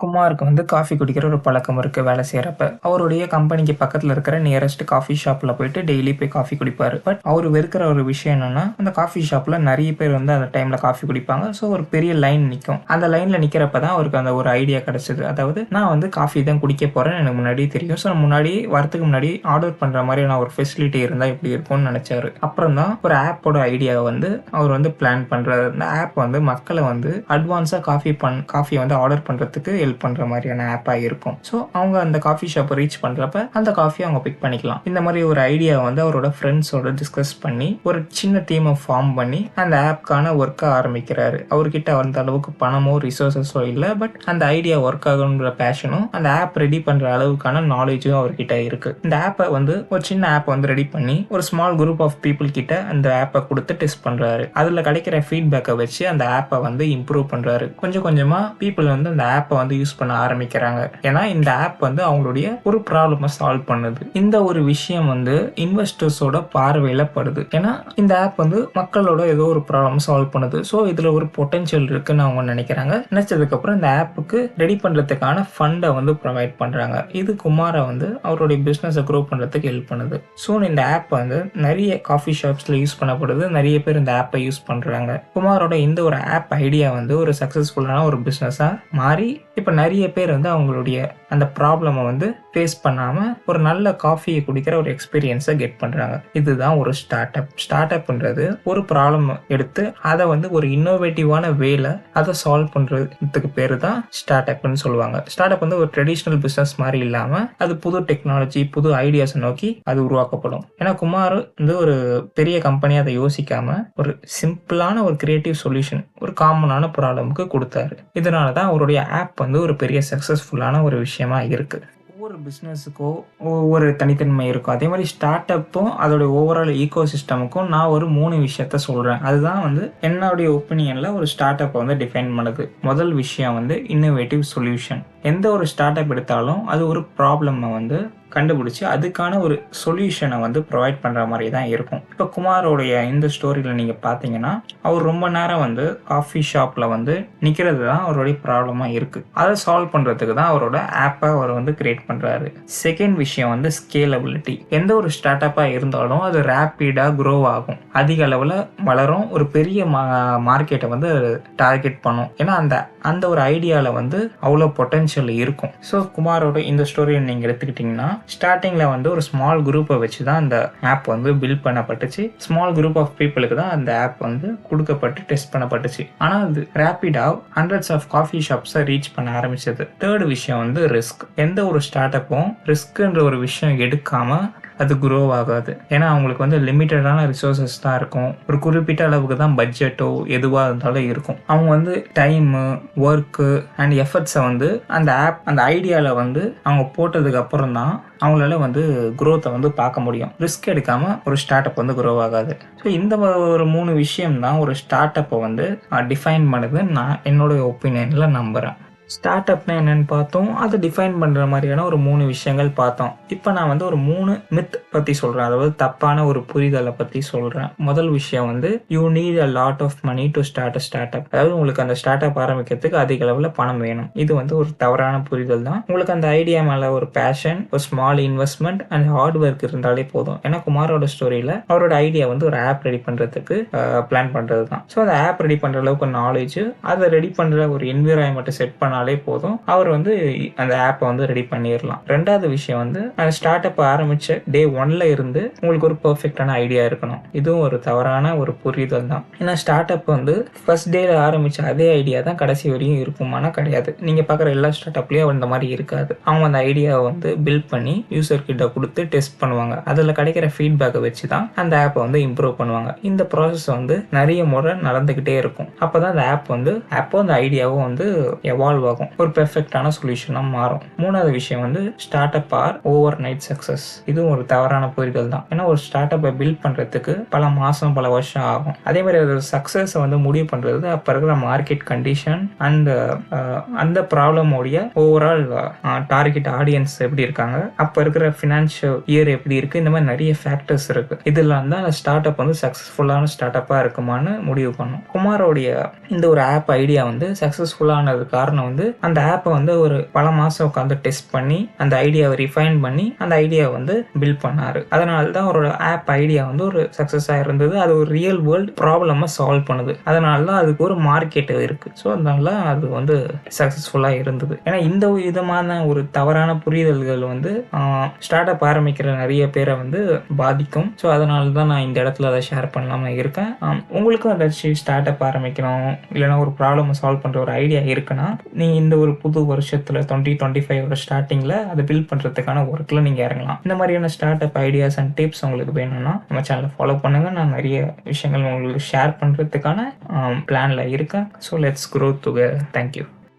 குமாருக்கு வந்து காஃபி குடிக்கிற ஒரு பழக்கம் இருக்கு வேலை செய்யறப்ப. அவருடைய கம்பெனிக்கு பக்கத்துல இருக்கிற நியரஸ்ட் காஃபி ஷாப்ல போயிட்டு டெய்லி போய் காஃபி குடிப்பாரு. பட் அவரு வெறுக்கிற ஒரு விஷயம் என்னன்னா, அந்த காஃபி ஷாப்ல நெறைய பேர் வந்து அந்த டைம்ல காஃபி குடிப்பாங்க. ஸோ ஒரு பெரிய லைன் நிக்கும். அந்த லைன்ல நிக்கிறப்ப தான் அவருக்கு அந்த ஒரு ஐடியா கிடைச்சது. அதாவது நான் வந்து காஃபி தான் குடிக்க போறேன்னு எனக்கு முன்னாடியே தெரியும். ஸோ முன்னாடி வரதுக்கு முன்னாடி ஆர்டர் பண்ற மாதிரியான ஒரு ஃபெசிலிட்டி இருந்தா எப்படி இருக்கும்னு நினைச்சாரு. அப்புறம் தான் ஒரு ஆப்போட ஐடியாவை வந்து அவர் வந்து பிளான் பண்றாரு. இந்த ஆப் வந்து மக்களை வந்து அட்வான்ஸா காஃபியை வந்து ஆர்டர் பண்றதுக்கு ஹெல்ப் பண்ற மாதிரியான ஆப்பா இருக்கும். ஸோ அவங்க அந்த காஃபி ஷாப்பை ரீச் பண்றப்ப அந்த காஃபியை அவங்க பிக் பண்ணிக்கலாம். இந்த மாதிரி ஒரு ஐடியா வந்து அவரோட ஃப்ரெண்ட்ஸோட டிஸ்கஸ் பண்ணி ஒரு சின்ன டீமை ஃபார்ம் பண்ணி அந்த ஆப்கான ஒர்க்கை ஆரம்பிக்கிறாரு. அவர்கிட்ட அந்த அளவுக்கு பணமோ ரிசோர்ஸஸோ இல்லை. பட் அந்த ஐடியா ஒர்க் ஆகணுன்ற பேஷனும் அந்த ஆப் ரெடி பண்ற அளவுக்கான நாலேஜும் அவர்கிட்ட இருக்கு. இந்த ஆப்பை வந்து ஒரு சின்ன ஆப் வந்து ரெடி பண்ணி ஒரு ஸ்மால் குரூப் ஆஃப் பீப்புள் கிட்ட அந்த ஆப்பை கொடுத்து டெஸ்ட் பண்றாரு. அதுல கிடைக்கிற ஃபீட்பேக்கை வச்சு அந்த ஆப்பை வந்து இம்ப்ரூவ் பண்றாரு. கொஞ்சம் கொஞ்சமா பீப்புள் வந்து அந்த ஆப்பை வந்து யூஸ் பண்ண ஆரம்பிக்கிறாங்க. ஏன்னா இந்த ஆப் வந்து அவங்களுடைய ஒரு ப்ராப்ளமை சால்வ் பண்ணுது. இந்த ஒரு விஷயம் வந்து இன்வெஸ்டர்ஸோட பார்வையில படுது. ஏன்னா இந்த ஆப் வந்து மக்களோட ஏதோ ஒரு ப்ராப்ளம் சால்வ் பண்ணுது. ஸோ இதுல ஒரு பொட்டன்ஷியல் இருக்குன்னு அவங்க நினைக்கிறாங்க. நினைச்சதுக்கு அப்புறம் இந்த ஆப்புக்கு ரெடி பண்றதுக்கான ஃபண்டை வந்து ப்ரொவைட் பண்றாங்க. இது குமாரை வந்து அவருடைய பிசினஸை க்ரோ பண்றதுக்கு ஹெல்ப் பண்ணுது. ஸோ இந்த ஆப் வந்து நிறைய காஃபி ஷாப்ஸ்ல யூஸ் பண்ணப்படுது. நிறைய பேர் இந்த ஆப்பை யூஸ் பண்றாங்க. குமாரோட இந்த ஒரு ஆப் ஐடியா வந்து ஒரு சக்சஸ்ஃபுல்லான ஒரு பிசினஸா மாறி இப்போ நிறைய பேர் வந்து அவங்களுடைய அந்த ப்ராப்ளமை வந்து ஃபேஸ் பண்ணாம ஒரு நல்ல காஃபியை குடிக்கிற ஒரு எக்ஸ்பீரியன்ஸை கெட் பண்றாங்க. இதுதான் ஒரு ஸ்டார்ட் அப். ஸ்டார்ட் அப்ன்றது ஒரு ப்ராப்ளம் எடுத்து அதை வந்து ஒரு இன்னோவேட்டிவான வேல அதை சால்வ் பண்றதுக்கு பேரு தான் ஸ்டார்ட் அப்னு சொல்லுவாங்க. ஸ்டார்ட் அப் வந்து ஒரு ட்ரெடிஷ்னல் பிசினஸ் மாதிரி இல்லாம அது புது டெக்னாலஜி புது ஐடியாஸை நோக்கி அது உருவாக்கப்படும். ஏன்னா குமார் வந்து ஒரு பெரிய கம்பெனியை அதை யோசிக்காம ஒரு சிம்பிளான ஒரு கிரியேட்டிவ் சொல்யூஷன் ஒரு காமனான ப்ராப்ளமுக்கு கொடுத்தாரு. இதனால தான் அவருடைய ஆப் வந்து ஒரு பெரிய சக்சஸ்ஃபுல்லான ஒரு விஷயமா இருக்கு. ஒவ்வொரு பிஸ்னஸுக்கோ ஒவ்வொரு தனித்தன்மை இருக்கும். அதே மாதிரி ஸ்டார்ட் அப்பும் அதோட ஓவரால் ஈகோ சிஸ்டமுக்கும் நான் ஒரு 3 விஷயத்த சொல்கிறேன். அதுதான் வந்து என்னுடைய ஒப்பீனியனில் ஒரு ஸ்டார்ட் அப்பை வந்து டிஃபைன் பண்ணுது. முதல் விஷயம் வந்து இன்னோவேட்டிவ் சொல்யூஷன். எந்த ஒரு ஸ்டார்ட் அப் எடுத்தாலும் அது ஒரு ப்ராப்ளமை வந்து கண்டுபிடிச்சி அதுக்கான ஒரு சொல்யூஷனை வந்து ப்ரொவைட் பண்ணுற மாதிரி தான் இருக்கும். இப்போ குமாரோடைய இந்த ஸ்டோரியில் நீங்கள் பார்த்தீங்கன்னா அவர் ரொம்ப நேரம் வந்து காஃபி ஷாப்பில் வந்து நிற்கிறது தான் அவருடைய ப்ராப்ளமாக இருக்குது. அதை சால்வ் பண்ணுறதுக்கு தான் அவரோட ஆப்பை அவர் வந்து கிரியேட் பண்ணுறாரு. செகண்ட் விஷயம் வந்து ஸ்கேலபிலிட்டி. எந்த ஒரு ஸ்டார்ட் அப்பாக இருந்தாலும் அது ரேப்பிடாக க்ரோ ஆகும், அதிக அளவில் வளரும், ஒரு பெரிய மார்க்கெட்டை வந்து டார்கெட் பண்ணும். ஏன்னா அந்த ஒரு ஐடியாவில் வந்து அவ்வளோ பொட்டன்ஷியல் இருக்கும். ஸோ குமாரோட இந்த ஸ்டோரியை நீங்கள் எடுத்துக்கிட்டிங்கன்னா ஸ்டார்டிங்ல வந்து ஒரு ஸ்மால் குரூப்பை வச்சு தான் அந்த ஆப் வந்து பில்ட் பண்ணப்பட்டுச்சு. ஸ்மால் குரூப் ஆஃப் பீப்புளுக்கு தான் அந்த ஆப் வந்து கொடுக்கப்பட்டு டெஸ்ட் பண்ணப்பட்டுச்சு. ஆனால் அது ரேப்பிடா ஹண்ட்ரட்ஸ் ஆஃப் காஃபி ஷாப்ஸை ரீச் பண்ண ஆரம்பிச்சது. தேர்ட் விஷயம் வந்து ரிஸ்க். எந்த ஒரு ஸ்டார்ட் அப்பும் ரிஸ்க்ன்ற ஒரு விஷயம் எடுக்காம அது குரோ ஆகாது. ஏன்னா அவங்களுக்கு வந்து லிமிட்டடான ரிசோர்ஸஸ் தான் இருக்கும். ஒரு குறிப்பிட்ட அளவுக்கு தான் பட்ஜெட்டோ எதுவாக இருந்தாலும் இருக்கும். அவங்க வந்து டைமு ஒர்க்கு அண்ட் எஃபர்ட்ஸை வந்து அந்த ஆப் அந்த ஐடியாவில் வந்து அவங்க போட்டதுக்கு அப்புறம் தான் அவங்களால வந்து குரோத்தை வந்து பார்க்க முடியும். ரிஸ்க் எடுக்காமல் ஒரு ஸ்டார்ட் அப் வந்து குரோ ஆகாது. ஸோ இந்த ஒரு 3 விஷயம் தான் ஒரு ஸ்டார்ட் அப்பை வந்து டிஃபைன் பண்ணுதுன்னு நான் என்னோட ஒப்பீனியனில் நம்புகிறேன். ஸ்டார்ட் அப்னா என்னன்னு பார்த்தோம். அதை டிஃபைன் பண்ணுற மாதிரியான ஒரு 3 விஷயங்கள் பார்த்தோம். இப்போ நான் வந்து ஒரு 3 மித் பற்றி சொல்கிறேன். அதாவது தப்பான ஒரு புரிதலை பற்றி சொல்கிறேன். முதல் விஷயம் வந்து you need a lot of money to start a startup. அதாவது உங்களுக்கு அந்த ஸ்டார்ட் அப் ஆரம்பிக்கிறதுக்கு அதிக அளவில் பணம் வேணும். இது வந்து ஒரு தவறான புரிதல் தான். உங்களுக்கு அந்த ஐடியா மேலே ஒரு பேஷன், ஒரு small investment and hard work இருந்தாலே போதும். ஏன்னா குமாரோட ஸ்டோரியில் அவரோட ஐடியா வந்து ஒரு ஆப் ரெடி பண்ணுறதுக்கு பிளான் பண்ணுறது தான். ஸோ அந்த ஆப் ரெடி பண்ணுற அளவுக்கு நாலேஜ், அதை ரெடி பண்ணுற ஒரு என்விரான்மெண்ட்டை செட் பண்ண போதும் அவர் வந்து அந்த ஆப்பை வந்து ரெடி பண்ணிடலாம். ரெண்டாவது விஷயம் வந்து அந்த ஸ்டார்ட் அப் ஆரம்பிச்ச டே 1ல இருந்து உங்களுக்கு ஒரு பெர்ஃபெக்டான ஐடியா இருக்கணும். இதுவும் ஒரு தவறான ஒரு புரிதல் தான். ஏன்னா ஸ்டார்ட் அப் வந்து ஃபர்ஸ்ட் டேல ஆரம்பிச்ச அதே ஐடியா தான் கடைசி வரையும் இருக்குமானா கிடையாது. நீங்க பார்க்குற எல்லா ஸ்டார்ட் அப்லயும் அந்த மாதிரி இருக்காது. அவங்க அந்த ஐடியாவை வந்து பில்ட் பண்ணி யூசர் கிட்ட கொடுத்து டெஸ்ட் பண்ணுவாங்க. அதில் கிடைக்கிற ஃபீட்பேக்கை வச்சு தான் அந்த ஆப்பை வந்து இம்ப்ரூவ் பண்ணுவாங்க. இந்த ப்ராசஸ் வந்து நிறைய முறை நடந்துகிட்டே இருக்கும். அப்போதான் அந்த ஆப் வந்து அந்த ஐடியாவும் வந்து எவால்வ் ஆகும், ஒரு பெர்ஃபெக்டான சொல்யூஷனாக மாறும். மூணாவது விஷயம் வந்து startup are overnight success. இதுவும் ஒரு தவறான புரிதல் தான். ஏன்னா ஒரு ஸ்டார்ட் அப்பை பில்ட் பண்ணுறதுக்கு பல மாதம் பல வருஷம் ஆகும். அதே மாதிரி ஒரு சக்ஸஸை வந்து முடிவு பண்ணுறது அப்போ இருக்கிற மார்க்கெட் கண்டிஷன் அண்ட் அந்த ப்ராப்ளமோடைய ஓவரால் டார்கெட் ஆடியன்ஸ் எப்படி இருக்காங்க, அப்போ இருக்கிற ஃபினான்ஷியல் இயர் எப்படி இருக்குது, இந்த மாதிரி நிறைய ஃபேக்டர்ஸ் இருக்குது. இதெல்லாம் தான் அந்த ஸ்டார்ட் அப் வந்து சக்ஸஸ்ஃபுல்லான ஸ்டார்ட் அப்பாக இருக்குமான்னு முடிவு பண்ணும். குமாரோடைய இந்த ஒரு ஆப் ஐடியா வந்து சக்ஸஸ்ஃபுல்லானது காரணம் வந்து வந்து அந்த ஆப்பை வந்து ஒரு பல மாசம் உட்காந்து டெஸ்ட் பண்ணி அந்த ஐடியாவை ரிஃபைன் பண்ணி அந்த ஐடியாவை வந்து பில்ட் பண்ணாரு. அதனால தான் அவரோட ஆப் ஐடியா வந்து ஒரு சக்சஸா இருந்தது. அது ஒரு ரியல் வேர்ல்ட் ப்ராப்ளமை சால்வ் பண்ணுது. அதனால தான் அதுக்கு ஒரு மார்க்கெட் இருக்கு. ஸோ அதனால அது வந்து சக்சஸ்ஃபுல்லா இருந்தது. ஏன்னா இந்த விதமான ஒரு தவறான புரிதல்கள் வந்து ஸ்டார்ட் அப் ஆரம்பிக்கிற நிறைய பேரை வந்து பாதிக்கும். ஸோ அதனால தான் நான் இந்த இடத்துல அதை ஷேர் பண்ணலாம இருக்கேன். உங்களுக்கும் ஏதாச்சும் ஸ்டார்ட் அப் ஆரம்பிக்கணும் இல்லைன்னா ஒரு ப்ராப்ளமை சால்வ் பண்ற ஒரு ஐடியா இருக்குன்னா நீங்க இந்த ஒரு புது வருஷத்துல 2025 ஸ்டார்டிங்ல அதை பில்ட் பண்றதுக்கான ஒர்க்ல நீங்க இறங்கலாம். இந்த மாதிரியான start up ideas and tips உங்களுக்கு வேணும்னா நம்ம சேனலை ஃபாலோ பண்ணுங்க. நான் நிறைய விஷயங்கள் உங்களுக்கு ஷேர் பண்றதுக்கான பிளான்ல இருக்கேன். So let's grow together. Thank you.